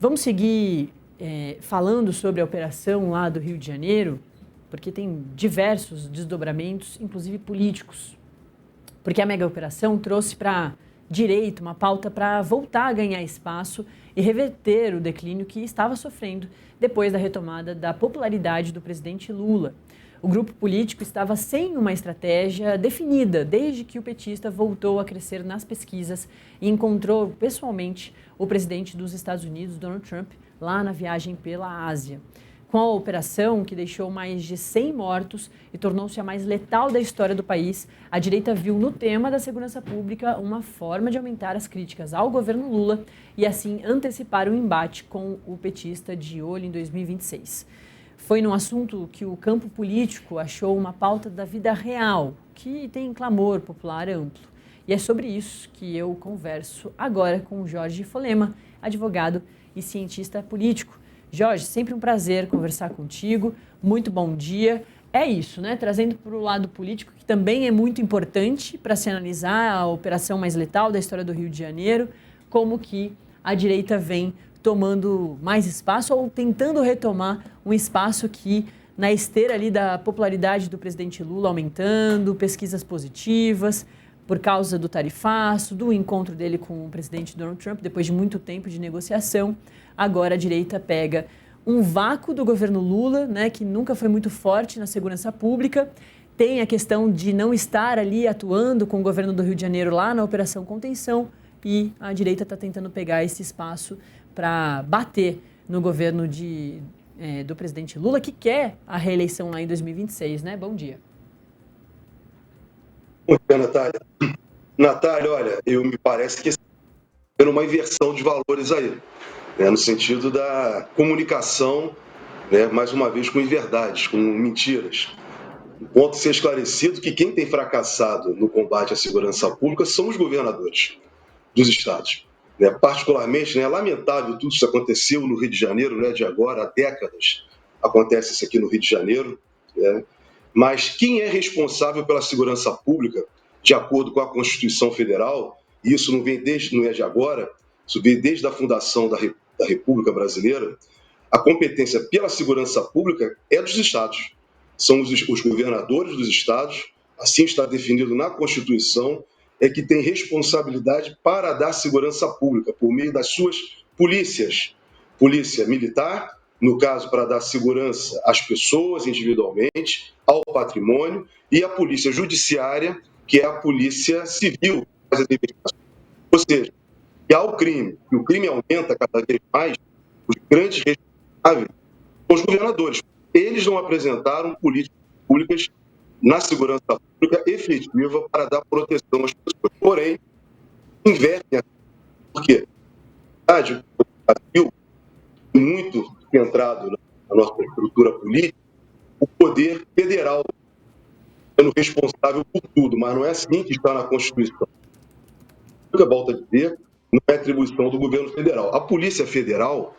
Vamos seguir falando sobre a operação lá do Rio de Janeiro, porque tem diversos desdobramentos, inclusive políticos. Porque a mega operação trouxe para a direita uma pauta para voltar a ganhar espaço e reverter o declínio que estava sofrendo depois da retomada da popularidade do presidente Lula. O grupo político estava sem uma estratégia definida desde que o petista voltou a crescer nas pesquisas e encontrou pessoalmente o presidente dos Estados Unidos, Donald Trump, lá na viagem pela Ásia. Com a operação, que deixou mais de 100 mortos e tornou-se a mais letal da história do país, a direita viu no tema da segurança pública uma forma de aumentar as críticas ao governo Lula e assim antecipar o embate com o petista de olho em 2026. Foi num assunto que o campo político achou uma pauta da vida real, que tem clamor popular amplo. E é sobre isso que eu converso agora com o Jorge Folema, advogado e cientista político. Jorge, sempre um prazer conversar contigo. Muito bom dia. É isso, né? Trazendo para o lado político, que também é muito importante para se analisar a operação mais letal da história do Rio de Janeiro, como que a direita vem tomando mais espaço ou tentando retomar um espaço que, na esteira ali da popularidade do presidente Lula aumentando, pesquisas positivas, por causa do tarifaço, do encontro dele com o presidente Donald Trump, depois de muito tempo de negociação, agora a direita pega um vácuo do governo Lula, né, que nunca foi muito forte na segurança pública, tem a questão de não estar ali atuando com o governo do Rio de Janeiro lá na Operação Contenção, e a direita está tentando pegar esse espaço para bater no governo do presidente Lula, que quer a reeleição lá em 2026, né? Bom dia. Bom dia, Natália. Natália, olha, me parece que está uma inversão de valores aí, né, no sentido da comunicação, né, mais uma vez com inverdades, com mentiras. O ponto de ser esclarecido que quem tem fracassado no combate à segurança pública são os governadores dos estados. Né? Particularmente, né, é lamentável tudo isso aconteceu no Rio de Janeiro, não é de agora, há décadas acontece isso aqui no Rio de Janeiro. Né? Mas quem é responsável pela segurança pública, de acordo com a Constituição Federal, e isso não é de agora, isso vem desde a fundação da República Brasileira, a competência pela segurança pública é dos estados. São os governadores dos estados, assim está definido na Constituição, é que tem responsabilidade para dar segurança pública, por meio das suas polícias. Polícia militar, no caso, para dar segurança às pessoas individualmente, ao patrimônio, e a polícia judiciária, que é a polícia civil. Ou seja, que há o crime, e o crime aumenta cada vez mais, os grandes responsáveis são os governadores. Eles não apresentaram políticas públicas na segurança pública efetiva para dar proteção às pessoas. Porém, invertem, porque o Brasil é muito centrado na nossa estrutura política, o poder federal sendo responsável por tudo, mas não é assim que está na Constituição. Volto a dizer, não é atribuição do governo federal. A Polícia Federal,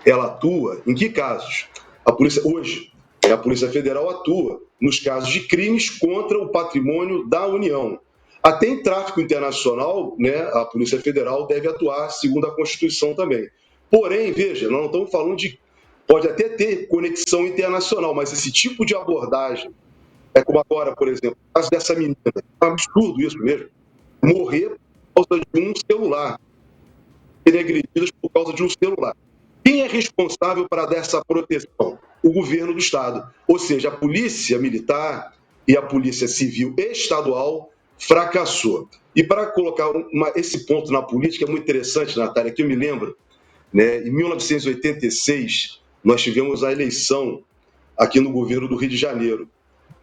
ela atua em que casos? A Polícia Federal atua nos casos de crimes contra o patrimônio da União. Até em tráfico internacional, né, a Polícia Federal deve atuar segundo a Constituição também. Porém, veja, nós não estamos falando de... Pode até ter conexão internacional, mas esse tipo de abordagem, é como agora, por exemplo, o caso dessa menina, é um absurdo isso mesmo, morrer por causa de um celular, serem agredidas por causa de um celular. Quem é responsável para dar essa proteção? O governo do Estado. Ou seja, a polícia militar e a polícia civil estadual fracassou. E para colocar esse ponto na política, é muito interessante, Natália, que eu me lembro, né, em 1986, nós tivemos a eleição aqui no governo do Rio de Janeiro.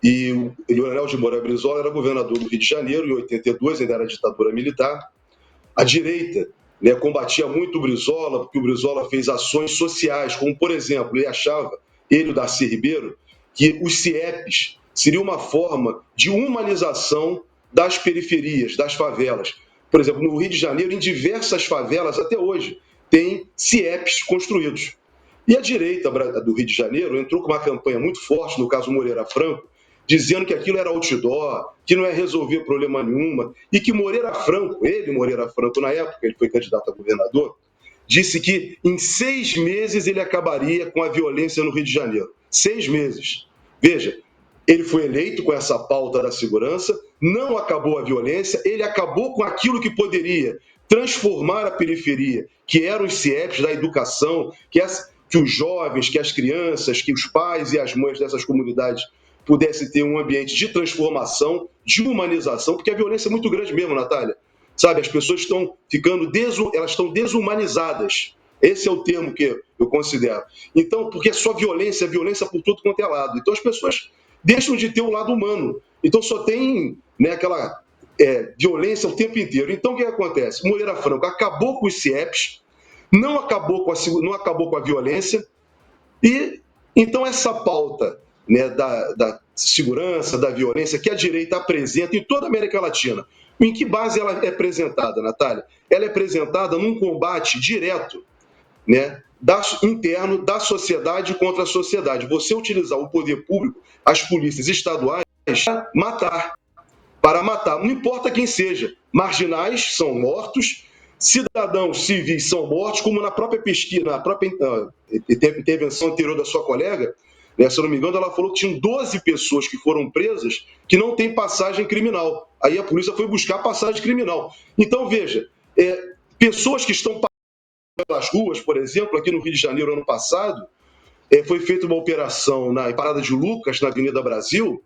E o Leonel de Moura Brizola era governador do Rio de Janeiro, em 82, ainda era ditadura militar. A direita, né, combatia muito o Brizola, porque o Brizola fez ações sociais, como, por exemplo, ele achava, ele e o Darcy Ribeiro, que os CIEPs seria uma forma de humanização das periferias, das favelas. Por exemplo, no Rio de Janeiro, em diversas favelas, até hoje, tem CIEPs construídos. E a direita do Rio de Janeiro entrou com uma campanha muito forte, no caso Moreira Franco, dizendo que aquilo era outdoor, que não ia resolver problema nenhuma, e que Moreira Franco, na época, ele foi candidato a governador, disse que em 6 meses ele acabaria com a violência no Rio de Janeiro. 6 meses. Veja, ele foi eleito com essa pauta da segurança, não acabou a violência, ele acabou com aquilo que poderia transformar a periferia, que eram os CIEPs da educação, que os jovens, que as crianças, que os pais e as mães dessas comunidades pudessem ter um ambiente de transformação, de humanização, porque a violência é muito grande mesmo, Natália. Sabe, as pessoas estão ficando elas estão desumanizadas. Esse é o termo que eu considero. Então, porque é só violência, violência por tudo quanto é lado. Então, as pessoas deixam de ter o lado humano. Então, só tem, né, aquela violência o tempo inteiro. Então, o que acontece? Moreira Franco acabou com os CIEPs, não acabou com a violência, e então essa pauta, né, da segurança, da violência, que a direita apresenta em toda a América Latina, em que base ela é apresentada, Natália? Ela é apresentada num combate direto, né, interno da sociedade contra a sociedade. Você utilizar o poder público, as polícias estaduais, para matar, não importa quem seja. Marginais são mortos, cidadãos civis são mortos, como na própria pesquisa, na própria intervenção anterior da sua colega, né, se eu não me engano, ela falou que tinham 12 pessoas que foram presas que não têm passagem criminal. Aí a polícia foi buscar passagem criminal. Então, veja, pessoas que estão pelas ruas, por exemplo, aqui no Rio de Janeiro, ano passado, foi feita uma operação na Parada de Lucas, na Avenida Brasil,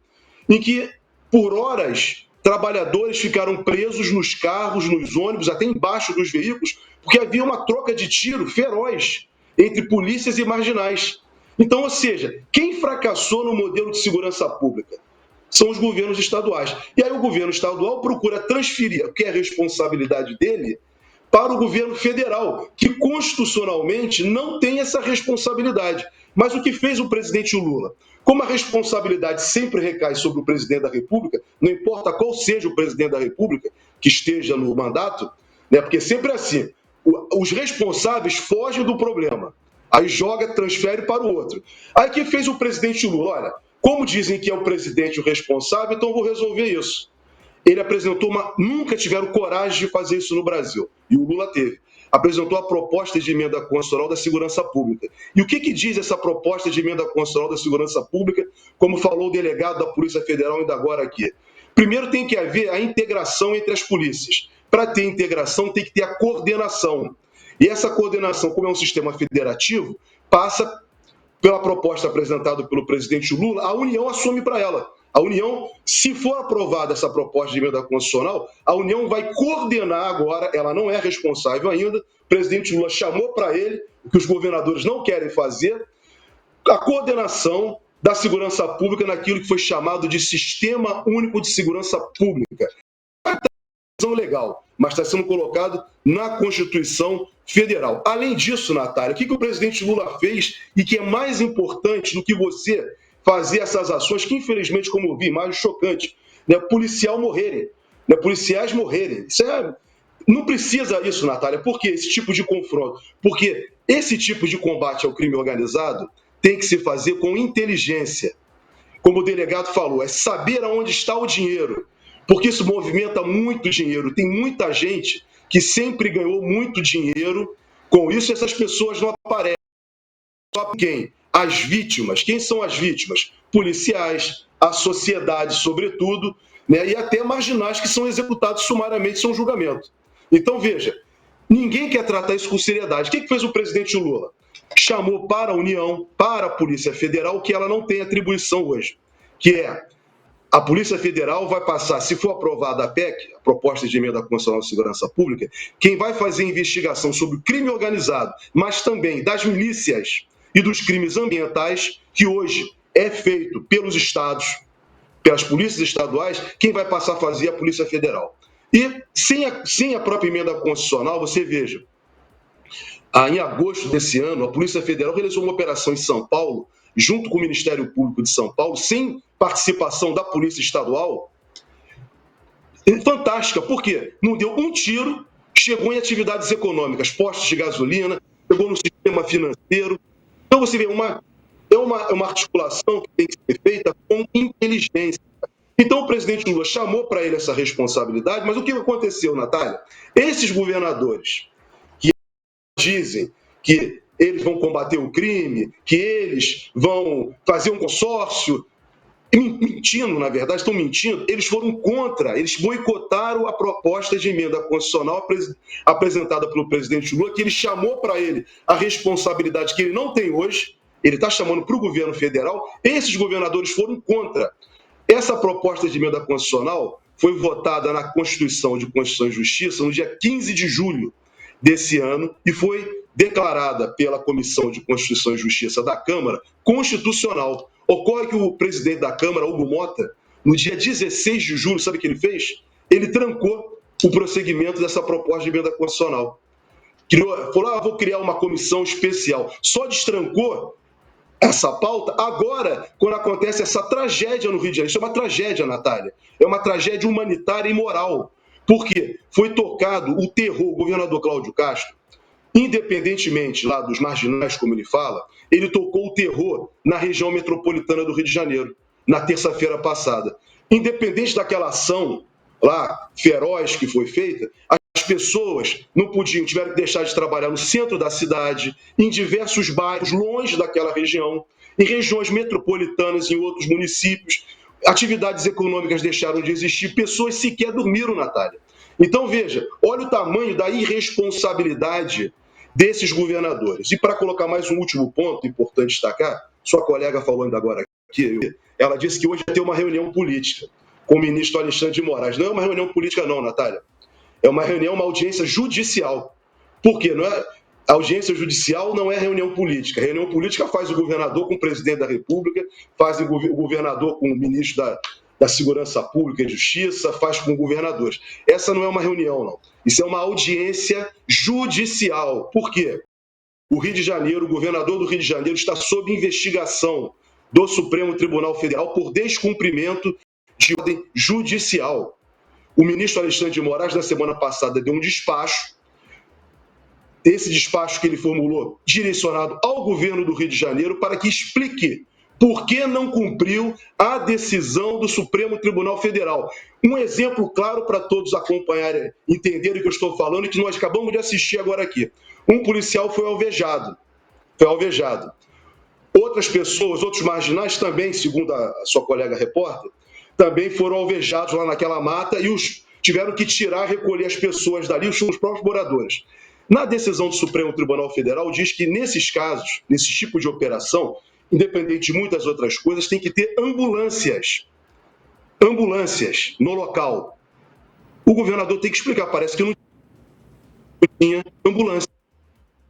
em que, por horas, trabalhadores ficaram presos nos carros, nos ônibus, até embaixo dos veículos, porque havia uma troca de tiro feroz entre polícias e marginais. Então, ou seja, quem fracassou no modelo de segurança pública são os governos estaduais. E aí o governo estadual procura transferir o que é responsabilidade dele para o governo federal, que constitucionalmente não tem essa responsabilidade. Mas o que fez o presidente Lula? Como a responsabilidade sempre recai sobre o presidente da República, não importa qual seja o presidente da República que esteja no mandato, né, porque sempre é assim, os responsáveis fogem do problema, aí transfere para o outro. Aí o que fez o presidente Lula? Olha, como dizem que é o presidente o responsável, então eu vou resolver isso. Ele apresentou nunca tiveram coragem de fazer isso no Brasil, e o Lula teve. Apresentou a proposta de emenda constitucional da segurança pública. E o que diz essa proposta de emenda constitucional da segurança pública, como falou o delegado da Polícia Federal ainda agora aqui? Primeiro tem que haver a integração entre as polícias. Para ter integração, tem que ter a coordenação. E essa coordenação, como é um sistema federativo, passa pela proposta apresentada pelo presidente Lula, a União assume para ela. A União, se for aprovada essa proposta de emenda constitucional, a União vai coordenar agora, ela não é responsável ainda, o presidente Lula chamou para ele, o que os governadores não querem fazer, a coordenação da segurança pública naquilo que foi chamado de Sistema Único de Segurança Pública. Legal, mas está sendo colocado na Constituição Federal. Além disso, Natália, o que o presidente Lula fez e que é mais importante do que você fazer essas ações, que infelizmente, como eu vi, mais chocante, né, policiais morrerem. Não precisa isso, Natália. Por que esse tipo de confronto? Porque esse tipo de combate ao crime organizado tem que se fazer com inteligência. Como o delegado falou, é saber aonde está o dinheiro, porque isso movimenta muito dinheiro. Tem muita gente que sempre ganhou muito dinheiro com isso, essas pessoas não aparecem. Só quem? As vítimas. Quem são as vítimas? Policiais, a sociedade, sobretudo, né? E até marginais que são executados sumariamente sem um julgamento. Então, veja, ninguém quer tratar isso com seriedade. O que fez o presidente Lula? Chamou para a União, para a Polícia Federal, que ela não tem atribuição hoje, que é a Polícia Federal vai passar, se for aprovada a PEC, a Proposta de Emenda Constitucional de Segurança Pública, quem vai fazer investigação sobre o crime organizado, mas também das milícias e dos crimes ambientais, que hoje é feito pelos estados, pelas polícias estaduais, quem vai passar a fazer é a Polícia Federal. E sem a própria emenda constitucional, você veja, em agosto desse ano, a Polícia Federal realizou uma operação em São Paulo, junto com o Ministério Público de São Paulo, sem participação da Polícia Estadual, fantástica. Por quê? Não deu um tiro, chegou em atividades econômicas, postos de gasolina, chegou no sistema financeiro. Então você vê, é uma articulação que tem que ser feita com inteligência. Então o presidente Lula chamou para ele essa responsabilidade, mas o que aconteceu, Natália? Esses governadores que dizem que eles vão combater o crime, que eles vão fazer um consórcio, mentindo, na verdade, estão mentindo, eles foram contra, eles boicotaram a proposta de emenda constitucional apresentada pelo presidente Lula, que ele chamou para ele a responsabilidade que ele não tem hoje, ele está chamando para o governo federal, esses governadores foram contra. Essa proposta de emenda constitucional foi votada na Constituição de Constituição e Justiça no dia 15 de julho desse ano e foi declarada pela Comissão de Constituição e Justiça da Câmara constitucional. Ocorre que o presidente da Câmara, Hugo Mota, no dia 16 de julho, sabe o que ele fez? Ele trancou o prosseguimento dessa proposta de emenda constitucional. Falou, vou criar uma comissão especial. Só destrancou essa pauta agora, quando acontece essa tragédia no Rio de Janeiro. Isso é uma tragédia, Natália. É uma tragédia humanitária e moral. Por quê? Foi tocado o terror. O governador Cláudio Castro, independentemente lá dos marginais, como ele fala, ele tocou o terror na região metropolitana do Rio de Janeiro, na terça-feira passada. Independente daquela ação lá, feroz, que foi feita, as pessoas não podiam, tiveram que deixar de trabalhar no centro da cidade, em diversos bairros, longe daquela região, em regiões metropolitanas, em outros municípios. Atividades econômicas deixaram de existir, pessoas sequer dormiram, Natália. Então, veja, olha o tamanho da irresponsabilidade desses governadores. E para colocar mais um último ponto importante destacar, sua colega falou ainda agora aqui, ela disse que hoje vai ter uma reunião política com o ministro Alexandre de Moraes. Não é uma reunião política não, Natália. É uma reunião, uma audiência judicial. Por quê? A audiência judicial não é reunião política. A reunião política faz o governador com o presidente da República, faz o governador com o ministro da Segurança Pública e Justiça, faz com governadores. Essa não é uma reunião, não. Isso é uma audiência judicial. Por quê? O Rio de Janeiro, o governador do Rio de Janeiro está sob investigação do Supremo Tribunal Federal por descumprimento de ordem judicial. O ministro Alexandre de Moraes, na semana passada, deu um despacho. Esse despacho que ele formulou, direcionado ao governo do Rio de Janeiro, para que explique por que não cumpriu a decisão do Supremo Tribunal Federal. Um exemplo claro para todos acompanharem, entenderem o que eu estou falando e que nós acabamos de assistir agora aqui. Um policial foi alvejado. Outras pessoas, outros marginais também, segundo a sua colega repórter, também foram alvejados lá naquela mata e tiveram que recolher as pessoas dali, os próprios moradores. Na decisão do Supremo Tribunal Federal, diz que nesses casos, nesse tipo de operação, independente de muitas outras coisas, tem que ter ambulâncias no local. O governador tem que explicar, parece que não tinha ambulância.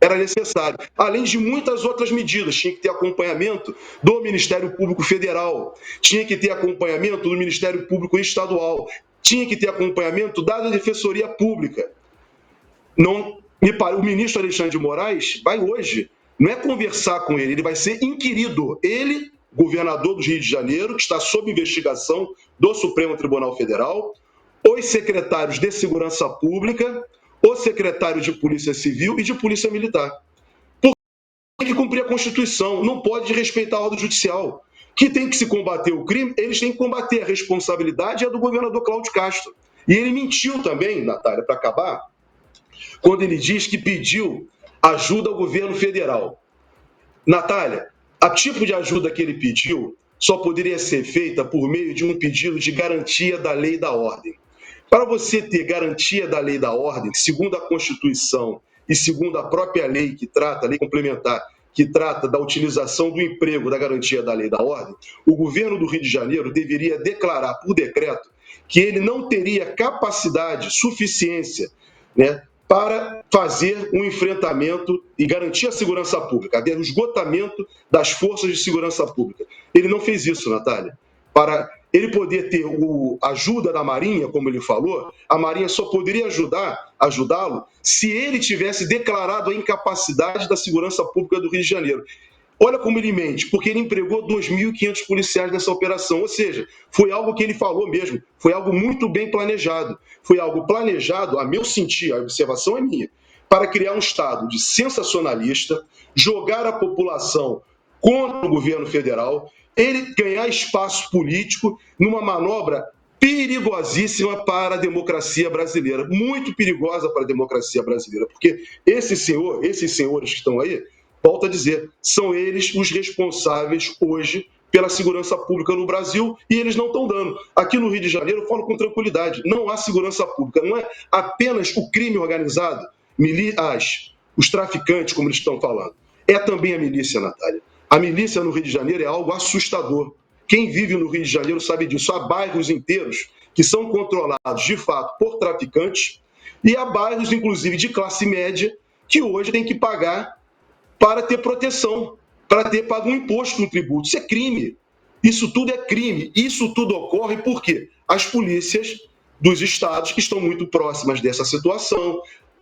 Era necessário. Além de muitas outras medidas, tinha que ter acompanhamento do Ministério Público Federal, tinha que ter acompanhamento do Ministério Público Estadual, tinha que ter acompanhamento da Defensoria Pública. O ministro Alexandre de Moraes vai hoje, não é conversar com ele, ele vai ser inquirido. Ele, governador do Rio de Janeiro, que está sob investigação do Supremo Tribunal Federal, os secretários de Segurança Pública, o secretário de Polícia Civil e de Polícia Militar. Porque tem que cumprir a Constituição, não pode respeitar a ordem judicial. Que tem que se combater o crime, eles têm que combater. A responsabilidade é do governador Cláudio Castro. E ele mentiu também, Natália, para acabar, quando ele diz que pediu ajuda ao governo federal. Natália, a tipo de ajuda que ele pediu só poderia ser feita por meio de um pedido de garantia da lei e da ordem. Para você ter garantia da lei e da ordem, segundo a Constituição e segundo a própria lei que trata, a lei complementar, que trata da utilização do emprego da garantia da lei e da ordem, o governo do Rio de Janeiro deveria declarar por decreto que ele não teria capacidade, suficiência, para fazer um enfrentamento e garantir a segurança pública, o esgotamento das forças de segurança pública. Ele não fez isso, Natália. Para ele poder ter a ajuda da Marinha, como ele falou, a Marinha só poderia ajudá-lo se ele tivesse declarado a incapacidade da segurança pública do Rio de Janeiro. Olha como ele mente, porque ele empregou 2.500 policiais nessa operação, ou seja, foi algo que ele falou mesmo, foi algo muito bem planejado, foi algo planejado, a meu sentir, a observação é minha, para criar um estado de sensacionalista, jogar a população contra o governo federal, ele ganhar espaço político numa manobra perigosíssima para a democracia brasileira, muito perigosa para a democracia brasileira, porque esses senhores que estão aí, volto a dizer, são eles os responsáveis hoje pela segurança pública no Brasil e eles não estão dando. Aqui no Rio de Janeiro, eu falo com tranquilidade, não há segurança pública, não é apenas o crime organizado, os traficantes, como eles estão falando, é também a milícia, Natália. A milícia no Rio de Janeiro é algo assustador. Quem vive no Rio de Janeiro sabe disso. Há bairros inteiros que são controlados, de fato, por traficantes e há bairros, inclusive, de classe média que hoje tem que pagar para ter proteção, para ter pago um imposto, um tributo. Isso é crime. Isso tudo é crime. Isso tudo ocorre porque as polícias dos estados que estão muito próximas dessa situação,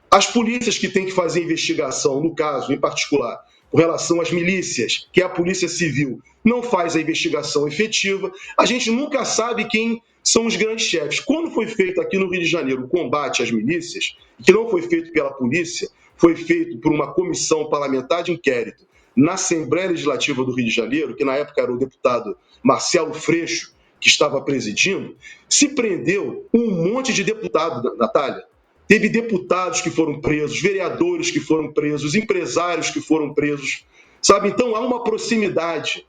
as polícias que têm que fazer investigação, no caso, em particular, com relação às milícias, que é a Polícia Civil, não faz a investigação efetiva. A gente nunca sabe quem são os grandes chefes. Quando foi feito aqui no Rio de Janeiro o combate às milícias, que não foi feito pela polícia, foi feito por uma comissão parlamentar de inquérito na Assembleia Legislativa do Rio de Janeiro, que na época era o deputado Marcelo Freixo, que estava presidindo, se prendeu um monte de deputado, Natália. Teve deputados que foram presos, vereadores que foram presos, empresários que foram presos, sabe? Então há uma proximidade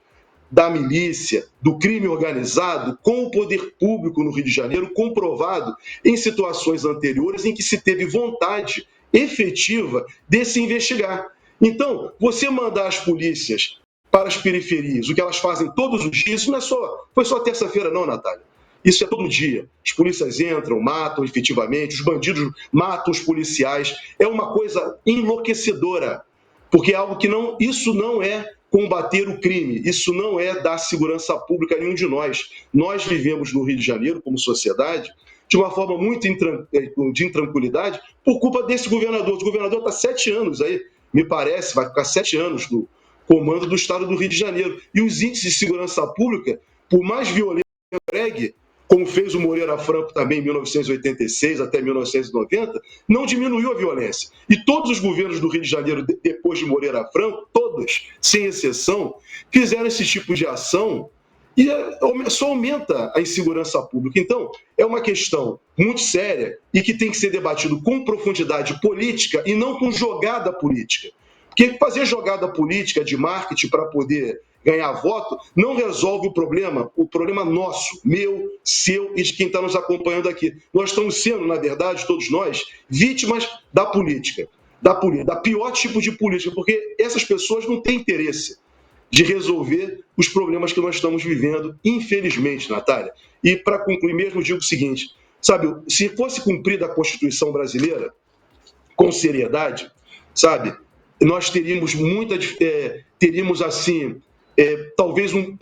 da milícia, do crime organizado com o poder público no Rio de Janeiro, comprovado em situações anteriores em que se teve vontade efetiva de se investigar. Então, você mandar as polícias para as periferias, o que elas fazem todos os dias, isso não é foi só terça-feira não, Natália. Isso é todo dia. As polícias entram, matam efetivamente, os bandidos matam os policiais. É uma coisa enlouquecedora, porque é algo que não, isso não é combater o crime, isso não é dar segurança pública a nenhum de nós. Nós vivemos no Rio de Janeiro, como sociedade, de uma forma muito de intranquilidade, por culpa desse governador. O governador está 7 anos aí, me parece, vai ficar 7 anos no comando do estado do Rio de Janeiro. E os índices de segurança pública, por mais violentos que empregue, como fez o Moreira Franco também em 1986 até 1990, não diminuiu a violência. E todos os governos do Rio de Janeiro, depois de Moreira Franco, todos, sem exceção, fizeram esse tipo de ação e só aumenta a insegurança pública. Então, é uma questão muito séria e que tem que ser debatido com profundidade política e não com jogada política. Porque fazer jogada política de marketing para poder ganhar voto não resolve o problema nosso, meu, seu e de quem está nos acompanhando aqui. Nós estamos sendo, na verdade, todos nós, vítimas da política, da pior tipo de política, porque essas pessoas não têm interesse de resolver os problemas que nós estamos vivendo, infelizmente, Natália. E, para concluir mesmo, digo o seguinte, sabe, se fosse cumprida a Constituição brasileira com seriedade, sabe, nós teríamos teríamos assim, talvez um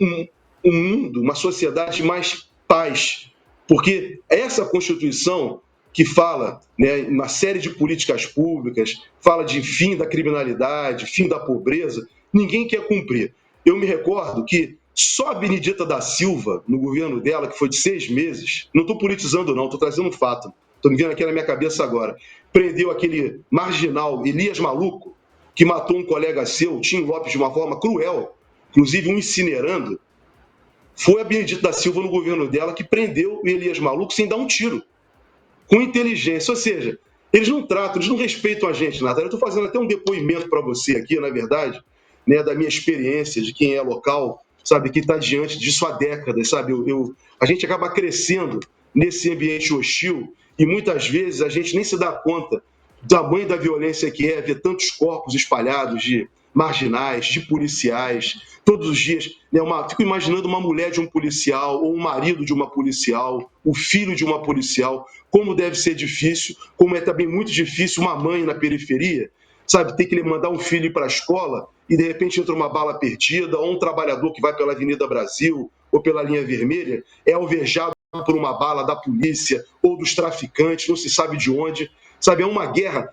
mundo, uma sociedade mais paz, porque essa Constituição que fala, né, uma série de políticas públicas, fala de fim da criminalidade, fim da pobreza, ninguém quer cumprir. Eu me recordo que só a Benedita da Silva, no governo dela, que foi de 6 meses, não estou politizando não, estou trazendo um fato, estou me vendo aqui na minha cabeça agora, prendeu aquele marginal Elias Maluco, que matou um colega seu, Tim Lopes, de uma forma cruel, inclusive um incinerando. Foi a Benedita da Silva, no governo dela, que prendeu o Elias Maluco sem dar um tiro, com inteligência. Ou seja, eles não tratam, eles não respeitam a gente, Natália. Eu estou fazendo até um depoimento para você aqui, na verdade, né, da minha experiência, de quem é local, sabe, que está diante disso há décadas, sabe? A gente acaba crescendo nesse ambiente hostil e muitas vezes a gente nem se dá conta do tamanho da violência que é ver tantos corpos espalhados de marginais, de policiais, todos os dias. Né, fico imaginando uma mulher de um policial, ou um marido de uma policial, o filho de uma policial, como deve ser difícil, como é também muito difícil uma mãe na periferia, sabe, ter que mandar um filho para a escola e de repente entra uma bala perdida, ou um trabalhador que vai pela Avenida Brasil ou pela linha vermelha, é alvejado por uma bala da polícia ou dos traficantes, não se sabe de onde. Sabe, é uma guerra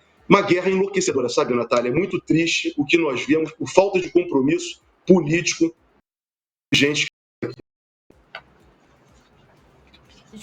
enlouquecedora, sabe, Natália? É muito triste o que nós vemos por falta de compromisso político de gente.